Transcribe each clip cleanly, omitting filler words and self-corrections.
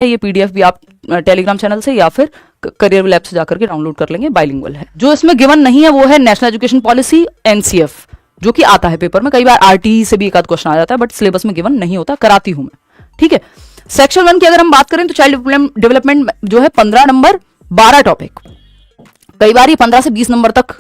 ये पीडीएफ भी आप टेलीग्राम चैनल से या फिर करियर लैब से जाकर के डाउनलोड कर लेंगे, बाइलिंगुअल है। जो इसमें गिवन नहीं है वो है नेशनल एजुकेशन पॉलिसी एनसीएफ, जो कि आता है पेपर में, कई बार आरटीई से भी एक आध क्वेश्चन आ जाता है, बट सिलेबस में गिवन नहीं होता, कराती हूं मैं, ठीक है। सेक्शन 1 की अगर हम बात करें तो चाइल्ड डेवलपमेंट जो है 15 नंबर 12 टॉपिक, कई बार ये 15 से 20 नंबर तक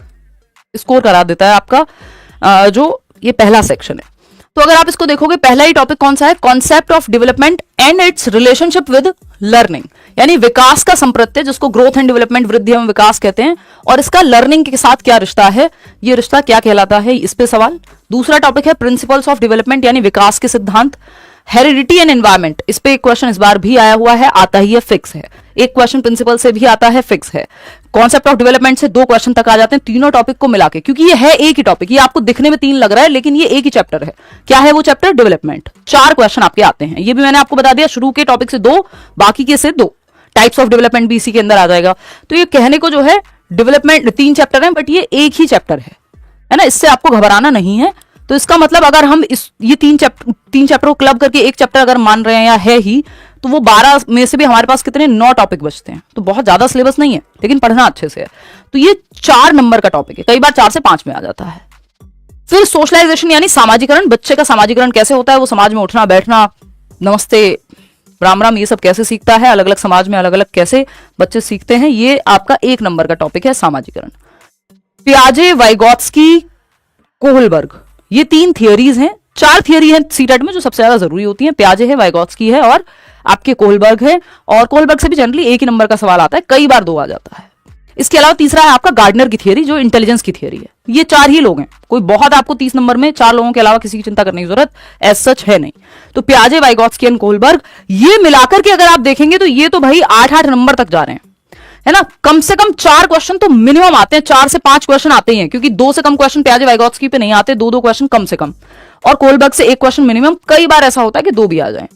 स्कोर करा देता है आपका जो ये पहला सेक्शन है। तो अगर आप इसको देखोगे, पहला ही टॉपिक कौन सा है, concept of development and it's relationship with learning, यानी विकास का संप्रत्यय, जिसको ग्रोथ एंड डेवलपमेंट, वृद्धि एवं विकास कहते हैं, और इसका लर्निंग के साथ क्या रिश्ता है, ये रिश्ता क्या कहलाता है, इस पे सवाल। दूसरा टॉपिक है प्रिंसिपल्स ऑफ डेवलपमेंट, यानी विकास के सिद्धांत। हेरिडिटी एंड एनवायरमेंट, इस पे एक क्वेश्चन इस बार भी आया हुआ है, आता ही है, फिक्स है। एक क्वेश्चन प्रिंसिपल से भी आता है, फिक्स है। कॉन्सेप्ट ऑफ डेवलपमेंट से 2 क्वेश्चन तक आ जाते हैं, तीनों टॉपिक को मिला के, क्योंकि ये है एक ही टॉपिक, ये आपको दिखने में 3 लग रहा है लेकिन ये एक ही चैप्टर है। क्या है वो चैप्टर, डेवलपमेंट। 4 क्वेश्चन आपके आते हैं, ये भी मैंने आपको बता दिया, शुरू के टॉपिक से 2, बाकी के से 2। टाइप्स ऑफ डेवलपमेंट भी इसी के अंदर आ जाएगा। तो ये कहने को जो है डेवलपमेंट 3 चैप्टर है, बट ये एक ही चैप्टर है ना, इससे आपको घबराना नहीं है। तो इसका मतलब अगर हम ये 3 चैप्टर को क्लब करके एक चैप्टर अगर मान रहे हैं या है ही, तो वो 12 में से भी हमारे पास कितने 9 टॉपिक बचते हैं। तो बहुत ज्यादा सिलेबस नहीं है, लेकिन पढ़ना अच्छे से है। तो ये 4 नंबर का टॉपिक है, कई बार 4 से 5 में आ जाता है। फिर सोशलाइजेशन यानी सामाजिकरण, बच्चे का सामाजिकरण कैसे होता है, वो समाज में उठना बैठना, नमस्ते राम राम, ये सब कैसे सीखता है, अलग अलग समाज में अलग अलग कैसे बच्चे सीखते हैं, ये आपका 1 नंबर का टॉपिक है, सामाजिकरण। पियाजे, वाइगोत्स्की, कोहलबर्ग, ये 3 थियरीज हैं। 4 थियरी हैं सीटेट में जो सबसे ज्यादा जरूरी होती हैं, पियाजे है, वाइगोत्स्की है और आपके कोहलबर्ग है। और कोहलबर्ग से भी जनरली 1 ही नंबर का सवाल आता है, कई बार 2 आ जाता है। इसके अलावा तीसरा है आपका गार्डनर की थियरी, जो इंटेलिजेंस की थियरी है। ये 4 ही लोग हैं, कोई बहुत आपको 30 नंबर में 4 लोगों के अलावा किसी की चिंता करने की जरूरत एज सच है नहीं। तो पियाजे, वाइगोत्स्की एंड कोहलबर्ग, ये मिलाकर के अगर आप देखेंगे तो ये तो भाई 8-8 नंबर तक जा रहे हैं, है ना। कम से कम 4 क्वेश्चन तो मिनिमम आते हैं, 4 से 5 क्वेश्चन आते ही हैं, क्योंकि 2 से कम क्वेश्चन पियाजे वाइगोत्स्की पे नहीं आते, 2-2 क्वेश्चन कम से कम, और कोहलबर्ग से 1 क्वेश्चन मिनिमम, कई बार ऐसा होता है कि 2 भी आ जाए।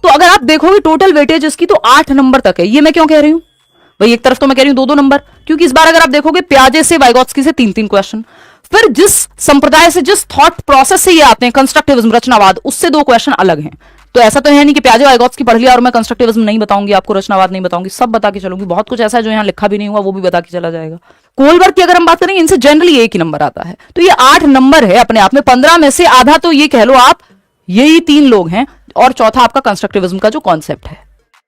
तो अगर आप देखोगे टोटल वेटेज इसकी तो 8 नंबर तक है। ये मैं क्यों कह रही हूं भाई, एक तरफ तो मैं कह रही हूं 2-2 नंबर, क्योंकि इस बार अगर आप देखोगे पियाजे से वाइगोत्स्की से 3-3 क्वेश्चन, फिर जिस संप्रदाय से, जिस थॉट प्रोसेस से ये आते हैं, कंस्ट्रक्टिविज्म, रचनावाद, उससे 2 क्वेश्चन अलग हैं। तो ऐसा तो है नहीं कि पियाजे वाइगोत्स्की पढ़ लिया और मैं कंस्ट्रक्टिविज्म नहीं बताऊंगी आपको, रचनावाद नहीं बताऊंगी, सब बता के चलूंगी। बहुत कुछ ऐसा है जो यहाँ लिखा भी नहीं हुआ, वो भी बता के चला जाएगा। कोहलबर्ग की अगर हम बात करें, इनसे जनरली 1 ही नंबर आता है। तो ये 8 नंबर है अपने आप में, 15 में से आधा तो ये कह लो आप, यही 3 लोग हैं, और चौथा आपका कंस्ट्रक्टिविज्म का जो कॉन्सेप्ट है,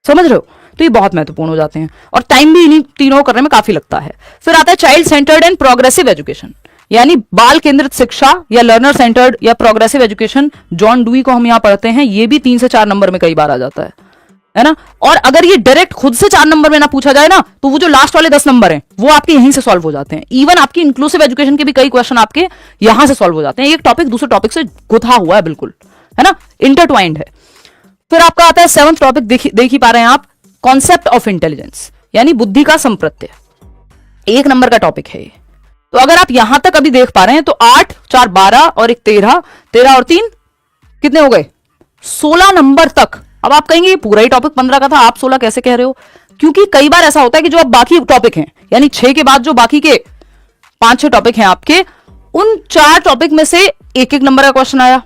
समझ रहे हो। तो ये बहुत महत्वपूर्ण हो जाते हैं, और टाइम भी इन्हीं तीनों करने में काफी लगता है। फिर आता है child centred and progressive education, यानी बाल केंद्रित शिक्षा या लर्नर सेंटर्ड या प्रोग्रेसिव एजुकेशन, जॉन डुई को हम यहां पढ़ते हैं। ये भी 3 से 4 नंबर में कई बार आ जाता है ना। और अगर ये डायरेक्ट खुद से 4 नंबर में ना पूछा जाए ना, तो वो जो लास्ट वाले 10 नंबर हैं वो आपके यहीं से सॉल्व हो जाते हैं। इवन आपकी इंक्लूसिव एजुकेशन के भी कई क्वेश्चन आपके यहां से सॉल्व हो जाते हैं। एक टॉपिक दूसरे टॉपिक से गुथा हुआ है, बिल्कुल, है ना, इंटरट्वाइंड है। फिर आपका आता है 7th टॉपिक, देख ही पा रहे हैं आप, कॉन्सेप्ट ऑफ इंटेलिजेंस, यानी बुद्धि का संप्रत्यय, 1 नंबर का टॉपिक है ये। तो अगर आप यहां तक अभी देख पा रहे हैं तो 8, 4, 12 और 1 13, 13 और 3 कितने हो गए, 16 नंबर तक। अब आप कहेंगे ये पूरा ही टॉपिक 15 का था, आप 16 कैसे कह रहे हो? क्योंकि कई बार ऐसा होता है कि जो अब बाकी टॉपिक हैं, यानी 6 के बाद जो बाकी के 5-6 टॉपिक हैं आपके, उन 4 टॉपिक में से 1-1 नंबर का क्वेश्चन आया।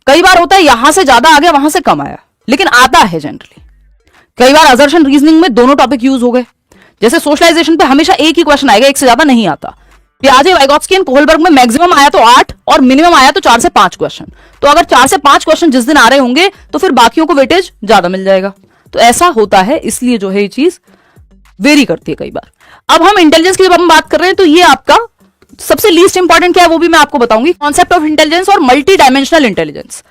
कई बार होता है यहां से ज्यादा आ गया, वहां से कम आया, लेकिन आता है जनरली। कई बार असर्शन रीजनिंग में दोनों टॉपिक यूज हो गए। जैसे सोशलाइजेशन पे हमेशा 1 ही क्वेश्चन आएगा, 1 से ज्यादा नहीं आता। पियाजे, वाइगोत्स्की एंड कोहलबर्ग में मैक्सिमम आया तो 8 और मिनिमम आया तो 4 से 5 क्वेश्चन। तो अगर 4 से 5 क्वेश्चन जिस दिन आ रहे होंगे तो फिर बाकियों को वेटेज ज्यादा मिल जाएगा। तो ऐसा होता है, इसलिए जो है ये चीज वेरी करती है कई बार। अब हम इंटेलिजेंस की जब हम बात कर रहे हैं तो ये आपका सबसे लीस्ट इंपॉर्टेंट क्या है वो भी मैं आपको बताऊंगी। कॉन्सेप्ट ऑफ इंटेलिजेंस और मल्टी डायमेंशनल इंटेलिजेंस,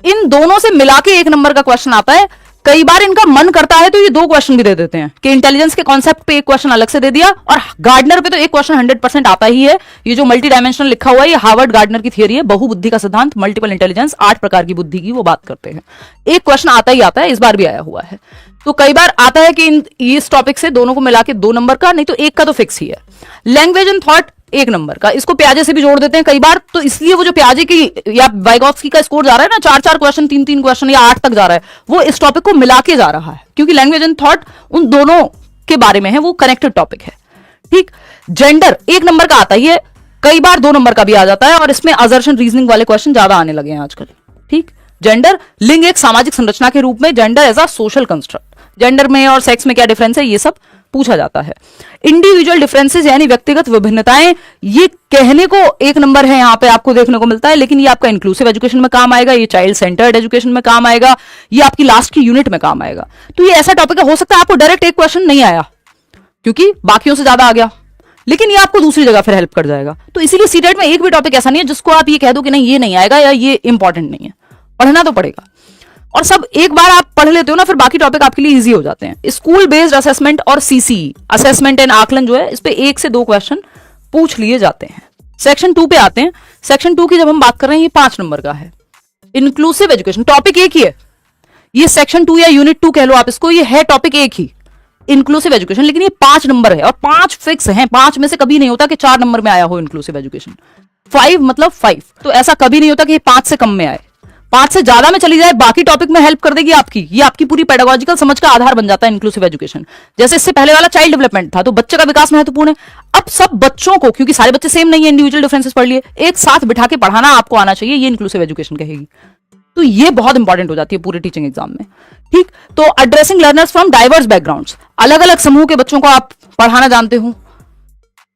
इन दोनों से मिला के 1 नंबर का क्वेश्चन आता है। कई बार इनका मन करता है तो ये 2 क्वेश्चन भी दे देते हैं कि इंटेलिजेंस के कॉन्सेप्ट पे 1 क्वेश्चन अलग से दे दिया, और गार्डनर पे तो 1 क्वेश्चन 100% आता ही है। ये जो मल्टी डायमेंशनल लिखा हुआ है, ये हार्वर्ड गार्डनर की थियरी है, बहुबुद्धि का सिद्धांत, मल्टीपल इंटेलिजेंस, 8 प्रकार की बुद्धि की वो बात करते हैं। 1 क्वेश्चन आता ही आता है, इस बार भी आया हुआ है। तो कई बार आता है कि इस टॉपिक से दोनों को मिला के 2 नंबर का, नहीं तो 1 का तो फिक्स ही है। लैंग्वेज एंड थॉट 1 नंबर का, इसको पियाजे से भी जोड़ देते हैं कई बार, तो इसलिए वो जो पियाजे की या वाइगोत्स्की का स्कोर जा रहा है ना, 4-4 क्वेश्चन, 3-3 क्वेश्चन या 8 तक जा रहा है, वो इस टॉपिक को मिला के जा रहा है, क्योंकि लैंग्वेज एंड थॉट उन दोनों के बारे में है, वो कनेक्टेड टॉपिक है। ठीक, जेंडर 1 नंबर का आता ही है, कई बार 2 नंबर का भी आ जाता है, और इसमें असर्शन रीजनिंग वाले क्वेश्चन ज्यादा आने लगे हैं आजकल। ठीक, जेंडर, लिंग एक सामाजिक संरचना के रूप में, gender as a social construct, gender में और सेक्स में क्या डिफरेंस है, ये सब पूछा जाता है। इंडिविजुअल डिफरेंसेस यानी व्यक्तिगत विभिन्नताएं, ये कहने को एक नंबर है यहाँ पे आपको देखने को मिलता है, लेकिन ये आपका इंक्लूसिव एजुकेशन में काम आएगा, ये चाइल्ड सेंटर्ड एजुकेशन में काम आएगा, ये आपकी लास्ट की यूनिट में काम आएगा। तो ये ऐसा टॉपिक हो सकता है आपको डायरेक्ट एक क्वेश्चन नहीं आया क्योंकि बाकियों से ज्यादा आ गया, लेकिन ये आपको दूसरी जगह फिर हेल्प कर जाएगा। तो इसीलिए सीटेट में एक भी टॉपिक ऐसा नहीं है जिसको आप ये कह दो कि नहीं ये नहीं आएगा या ये इंपॉर्टेंट नहीं है, पढ़ना तो पड़ेगा। और सब एक बार आप पढ़ लेते हो ना, फिर बाकी टॉपिक आपके लिए इजी हो जाते हैं। स्कूल बेस्ड असेसमेंट और सीसीई असेसमेंट एंड आकलन जो है, इस पे 1 से 2 क्वेश्चन पूछ लिए जाते हैं। सेक्शन 2 पे आते हैं। सेक्शन 2 की जब हम बात कर रहे हैं, ये 5 नंबर का है। इंक्लूसिव एजुकेशन टॉपिक एक ही है, ये सेक्शन 2 या यूनिट 2 कह लो आप इसको, ये है टॉपिक एक ही, इंक्लूसिव एजुकेशन, लेकिन ये 5 नंबर है और 5 फिक्स हैं। 5 में से कभी नहीं होता कि 4 नंबर में आया हो इंक्लूसिव एजुकेशन। 5 मतलब 5, तो ऐसा कभी नहीं होता कि 5 से कम में आए। 5 से ज्यादा में चली जाए, बाकी टॉपिक में हेल्प कर देगी आपकी, ये आपकी पूरी पेडागोजिकल समझ का आधार बन जाता है इंक्लूसिव एजुकेशन। जैसे इससे पहले वाला चाइल्ड डेवलपमेंट था, तो बच्चे का विकास महत्वपूर्ण है। अब सब बच्चों को, क्योंकि सारे बच्चे सेम नहीं है, इंडिविजुअल डिफरेंसेस पढ़ लिए, एक साथ बिठा के पढ़ाना आपको आना चाहिए, ये इंक्लूसिव एजुकेशन कहेगी। तो ये बहुत इंपॉर्टेंट हो जाती है पूरे टीचिंग एग्जाम में। ठीक, तो addressing learners from diverse backgrounds, अलग अलग समूह के बच्चों को आप पढ़ाना जानते हो।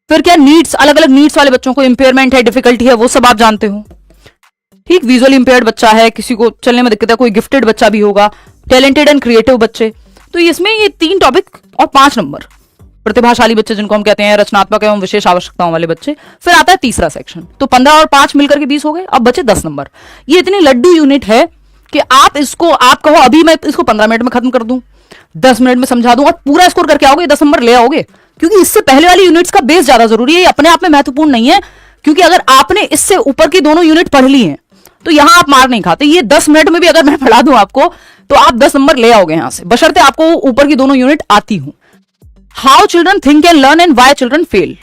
फिर क्या नीड्स, अलग अलग नीड्स वाले बच्चों को, इंपेयरमेंट है, डिफिकल्टी है, वो सब आप जानते हो। ठीक, विजुअली इंपेयर्ड बच्चा है, किसी को चलने में दिक्कत है, कोई गिफ्टेड बच्चा भी होगा, टैलेंटेड एंड क्रिएटिव बच्चे। तो इसमें ये 3 टॉपिक और 5 नंबर, प्रतिभाशाली बच्चे जिनको हम कहते हैं, रचनात्मक एवं विशेष आवश्यकताओं वाले बच्चे। फिर आता है तीसरा सेक्शन, तो 15 और 5 मिलकर के 20 हो गए, अब बचे 10 नंबर। ये इतनी लड्डू यूनिट है कि आप इसको, आप कहो अभी मैं इसको 15 मिनट में खत्म कर दूं, 10 मिनट में समझा दूं और पूरा स्कोर करके आओगे, 10 नंबर ले आओगे, क्योंकि इससे पहले वाली यूनिट्स का बेस ज्यादा जरूरी है। ये अपने आप में महत्वपूर्ण नहीं है, क्योंकि अगर आपने इससे ऊपर की दोनों यूनिट पढ़ ली हैं तो यहां आप मार नहीं खाते। ये 10 मिनट में भी अगर मैं पढ़ा दूं आपको, तो आप 10 नंबर ले आओगे यहां से, बशर्ते आपको ऊपर की दोनों यूनिट आती हूं। How children think and learn and why children fail,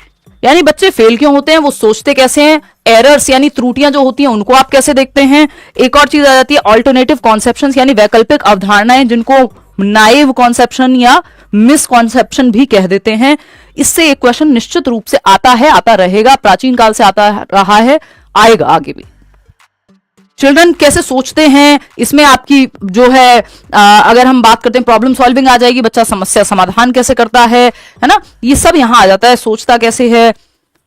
यानी बच्चे फेल क्यों होते हैं, वो सोचते कैसे हैं, एरर्स यानी त्रुटियां जो होती हैं उनको आप कैसे देखते हैं। एक और चीज आ जाती है ऑल्टरनेटिव कॉन्सेप्शंस, यानी वैकल्पिक अवधारणाएं, जिनको नाइव कॉन्सेप्शन या मिसकॉन्सेप्शन भी कह देते हैं। इससे एक क्वेश्चन निश्चित रूप से आता है, आता रहेगा, प्राचीन काल से आता रहा है, आएगा आगे भी। चिल्ड्रन कैसे सोचते हैं, इसमें आपकी जो है अगर हम बात करते हैं प्रॉब्लम सॉल्विंग आ जाएगी, बच्चा समस्या समाधान कैसे करता है ना, ये सब यहां आ जाता है। सोचता कैसे है,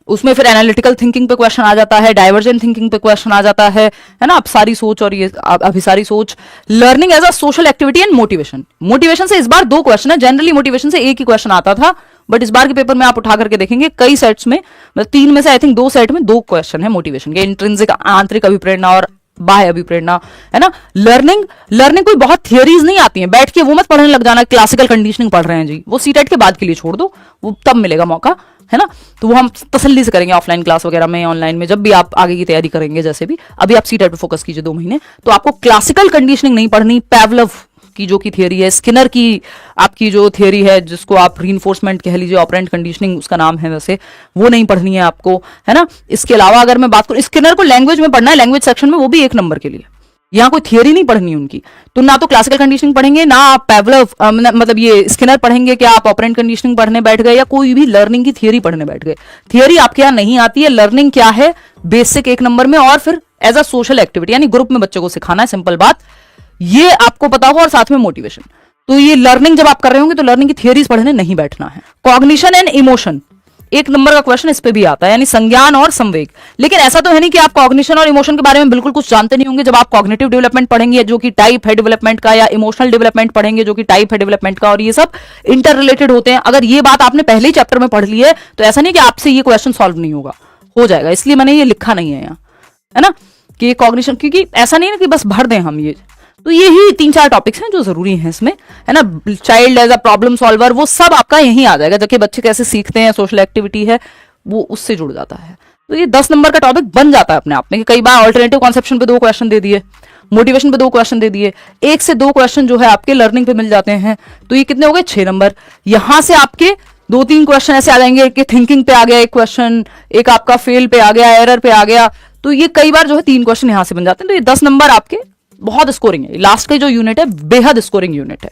उसमें फिर एनालिटिकल थिंकिंग पे क्वेश्चन आ जाता है, डाइवर्जेंट थिंकिंग पे क्वेश्चन आ जाता है ना, अपसारी सोच और ये अभिसारी सोच। Learning as a social activity and motivation, motivation से इस बार 2 क्वेश्चन है, जनरली मोटिवेशन से एक ही क्वेश्चन आता था, बट इस बार के पेपर में आप उठा करके देखेंगे कई सेट्स में, मतलब 3 में से आई थिंक 2 सेट में 2 क्वेश्चन है मोटिवेशन के, इंट्रिंसिक आंतरिक अभिप्रेरणा और बाह्य अभिप्रेरणा, है ना। लर्निंग कोई बहुत थियरीज नहीं आती हैं, बैठ के वो मत पढ़ने लग जाना क्लासिकल कंडीशनिंग पढ़ रहे हैं जी, वो सीटेट के बाद के लिए छोड़ दो, वो तब मिलेगा मौका, है ना। तो वो हम तसल्ली से करेंगे ऑफलाइन क्लास वगैरह में, ऑनलाइन में, जब भी आप आगे की तैयारी करेंगे। जैसे भी अभी आप सीटेट पे फोकस कीजिए 2 महीने, तो आपको क्लासिकल कंडीशनिंग नहीं पढ़नी, पैवलव की जो की थियरी है, स्किनर की आपकी जो थियरी है, जिसको आप रीइंफोर्समेंट कह लीजिए, ऑपरेंट कंडीशनिंग उसका नाम है वैसे, वो नहीं पढ़नी है आपको, है ना। इसके अलावा अगर मैं बात करूं, स्किनर को लैंग्वेज में पढ़ना है, लैंग्वेज सेक्शन में, वो भी 1 नंबर के लिए, यहाँ कोई थियरी नहीं पढ़नी उनकी। तो ना तो क्लासिकल कंडीशनिंग पढ़ेंगे, ना आप पैवलव मतलब ये स्किनर पढ़ेंगे, क्या आप ऑपरेंट कंडीशनिंग पढ़ने बैठ गए या कोई भी लर्निंग की थियरी पढ़ने बैठ गए। थियरी आपके यहाँ नहीं आती है, लर्निंग क्या है, बेसिक 1 नंबर में, और फिर एज अ सोशल एक्टिविटी, यानी ग्रुप में बच्चों को सिखाना है, सिंपल बात, ये आपको पता होगा, और साथ में मोटिवेशन। तो ये लर्निंग जब आप कर रहे होंगे तो लर्निंग की थियरीज पढ़ने नहीं बैठना है। कॉग्निशन एंड इमोशन, 1 नंबर का क्वेश्चन इस पे भी आता है, यानी संज्ञान और संवेग। लेकिन ऐसा तो है नहीं कि आप कॉग्निशन और इमोशन के बारे में बिल्कुल कुछ जानते नहीं होंगे। जब आप कॉग्निटिव डेवलपमेंट पढ़ेंगे जो कि टाइप है डेवलपमेंट का, या इमोशनल डेवलपमेंट पढ़ेंगे जो कि टाइप है डेवलपमेंट का, और ये सब इंटर रिलेटेड होते हैं। अगर ये बात आपने पहले ही चैप्टर में पढ़ ली है तो ऐसा नहीं कि आपसे ये क्वेश्चन सॉल्व नहीं होगा, हो जाएगा। इसलिए मैंने ये लिखा नहीं है यहाँ, है ना, कि कॉग्निशन, क्योंकि ऐसा नहीं है कि बस भर दें हम ये। तो ये ही 3-4 टॉपिक्स हैं जो जरूरी हैं इसमें, है ना। Child as a problem solver, वो सब आपका यहीं आ जाएगा, जबकि बच्चे कैसे सीखते हैं, सोशल एक्टिविटी है, वो उससे जुड़ जाता है। तो ये 10 नंबर का टॉपिक बन जाता है अपने आप में। कई बार ऑल्टरनेटिव कॉन्सेप्शन पे 2 क्वेश्चन दे दिए, मोटिवेशन पे 2 क्वेश्चन दे दिए, 1 से 2 क्वेश्चन जो है आपके लर्निंग पे मिल जाते हैं। तो ये कितने हो गए, 6 नंबर। यहां से आपके 2-3 क्वेश्चन ऐसे आ जाएंगे कि थिंकिंग पे आ गया 1 क्वेश्चन, एक आपका फेल पे आ गया, एरर पे आ गया। तो ये कई बार जो है 3 क्वेश्चन यहां से बन जाते हैं। तो ये 10 नंबर आपके बहुत स्कोरिंग है। लास्ट का जो यूनिट है बेहद स्कोरिंग यूनिट है।